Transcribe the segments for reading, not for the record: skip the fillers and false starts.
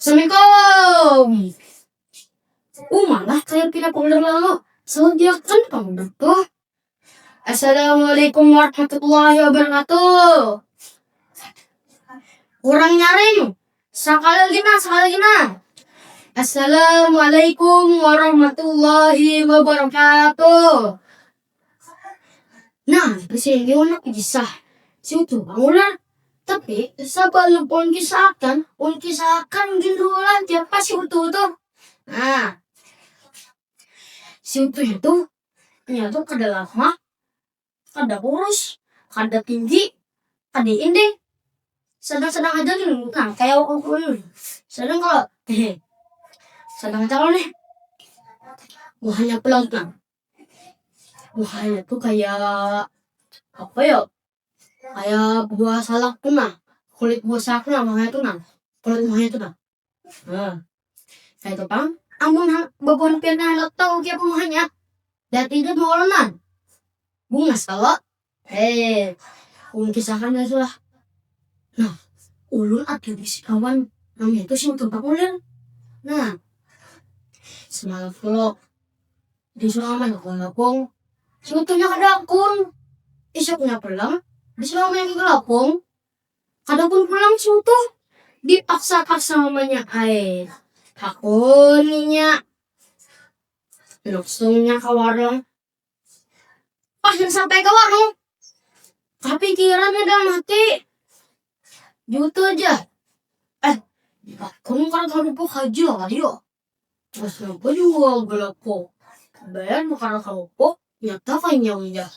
Assalamualaikum. Malah kayak pindah lalu. So dia kan kamu tuh. Assalamualaikum warahmatullahi wabarakatuh. Kurang nyaring. Sekali lagi na. Assalamualaikum warahmatullahi wabarakatuh. Nah, kasi yun ang kisah. Siuto, bangunan. Tapi, sebelum kisahkan gindulan tiap pas siuto tuh. Nah, siuto itu, nyatu kada lama, kada kurus, kada tinggi, kada indi. Sedang-sedang aja nih, nah, kayak aku ini. Sedang kalau, sedang calon nih. Wahanya pelang kan. Wahanya tuh kayak apa ya? Kayak buah salak tuna, kulit buah salak tuna, makanya tuna, kulit buahnya tuna. Nah, kayak itu pang, amun babon pina tahu kayak buahnya, dan tidak mengolonan, bunga kalau, kisahkan ya sudah. Nah, ulun ada di kawan namanya itu si tempat ulun. Nah, semalam kalau di Suraman aku sebetulnya kada akun, isoknya pulang. Di selama yang gelapong, kadang pun pulang suto, dipaksa-paksa mamanya ay hakuninya, luksungnya ke warung. Pas sampai ke warung, kepikirannya dalam hati, juto aja. Kamu kan kerupuk aja, ayo. Terus apa juga gelapong, bayar makan kerupuk, nyata kanyang aja.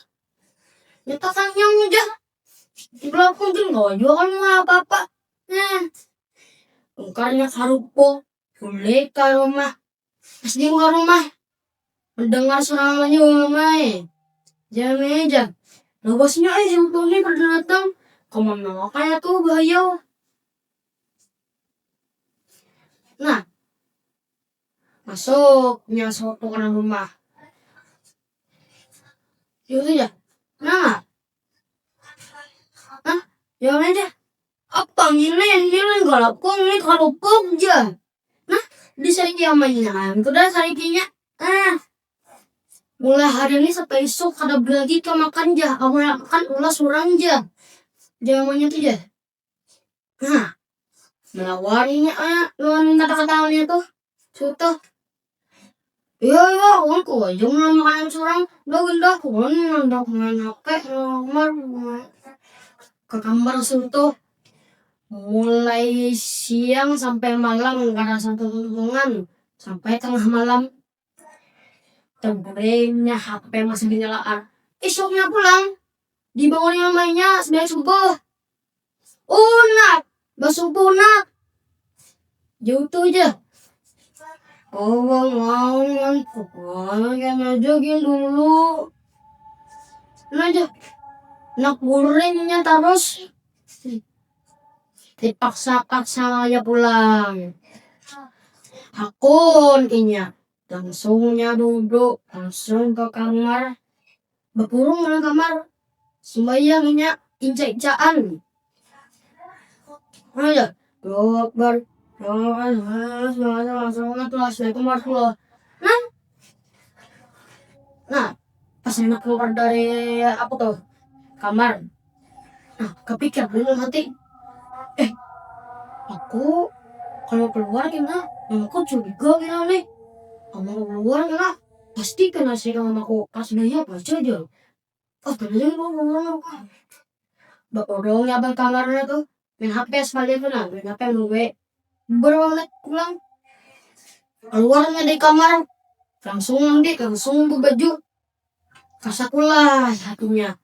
Gelapong tuh nggak jual apa-apa. Nah, ungkarnya karupok, boleh ke rumah. Pas di rumah, mendengar serangannya rumah. Jangan aja. Nah, bosnya sebetulnya pada datang. Kemana kayak tuh bahaya. Nah, masuk ke rumah. Yaudah ya. Nah, jangan aja. Apa ini galapong ini karupok aja. Nah, di sini mainan udah sarikinya. Mulai hari ini sampai esok kada lagi ke makan aja. Aku makan ulas orang aja. Jamannya tuh aja. Nah, melawarinya lawan kata-katanya tuh. Suto. Iya, aku aja makan surang. Dah, dah main HP, ke kamar suto. Mulai siang sampai malam nggak ada satu hubungan sampai tengah malam tembrengnya HP masih dinyalakan. Esoknya pulang dibangunin mamanya sebelum subuh. Unak basubuh nak jauh tuh aja. Mau ngantuk yang ajakin dulu. Nah aja nak gorengnya terus. Dipaksa-paksa aja pulang. Hakun inya. Langsungnya duduk. Langsung ke kamar. Berkurung dalam kamar. Sembayang inya. Inca-incaan. Aja. Dokter. Nah. Pas enak keluar dari apa tuh? Kamar. Nah, kepikir dulu hati. Aku kalau keluar gimana? Mamaku curiga gimana nih? Kamu keluar gimana? Pasti kena sih mamaku. Pas nanya baca aja. Ternyata mau ngomong apa? Bapak dorongnya abang kamarnya tuh. Main HP sekali tuh nah. Main HP nunggu. Berapa pulang? Keluarnya dari kamar. Langsung berbaju. Kasakulah satunya.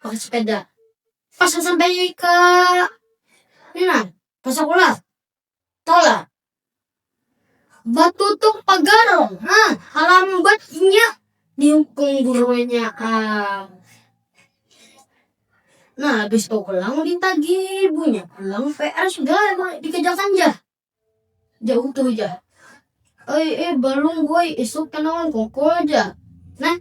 Pakai sepeda. Pas sampai ke ini nah, kasakulah. Tola. Batu tuh pagar. Halambatnya dihukum gurunya. Nah, habis itu pulang ditagih ibunya. Pulang PR sudah dikejarkan aja. Jauh tuh aja. Balung gue esok kenalan kongkol aja. Nah,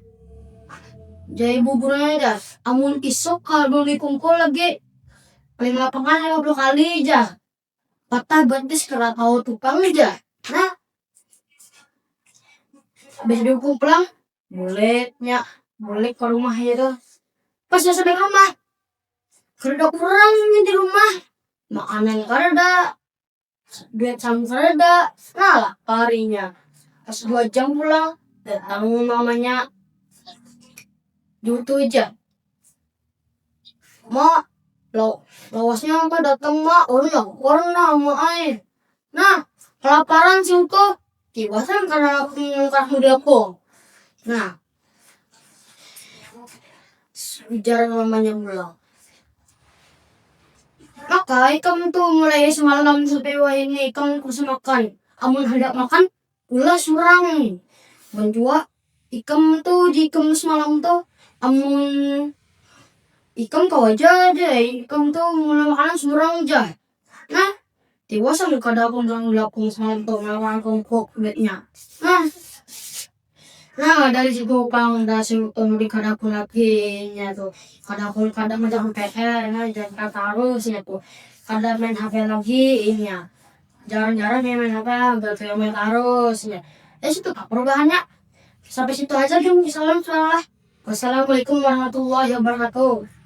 jadi buburnya aja. Amun isok kalau dikongkol lagi. Paling lapangan 50 kali aja. patah betis kena tahu tukang aja. Nah, habis dihukum pulang, boleh ke rumah aja tuh. Pas saya sampai ke rumah, kerja kurangnya di rumah, makanan kerja, duit sama kerja, nah lah harinya. Pas 2 jam pulang, datang mamanya, jutu aja. Mak, lawasnya apa datang mak, lapar mak ay. Nah, kelaparan sih tuh, kibasan karena aku ngangkat dia po. Nah, bicara namanya pulang. Maka ikam tuh mulai semalam sampai wah ini ikam kusa makan. Amun hendak makan, ulah surang. Menjua ikam tuh di ikam semalam tuh amun ikam kau aja deh. Ikam tuh mulai makan surang aja. Nah, tiwasa muka dapung lapung semalam tuh melawan kongkok betnya. Nah, dari situ pang dasi di kadapun lagi nya tuh. Kadang macam PR, nah jangan terus ya tuh. Kadang main HP lagi ini ya. Jarang-jarang main HP, main terus ya. Situ tak perubahannya. Sampai situ aja dong. Salam. Wassalamualaikum warahmatullahi wabarakatuh.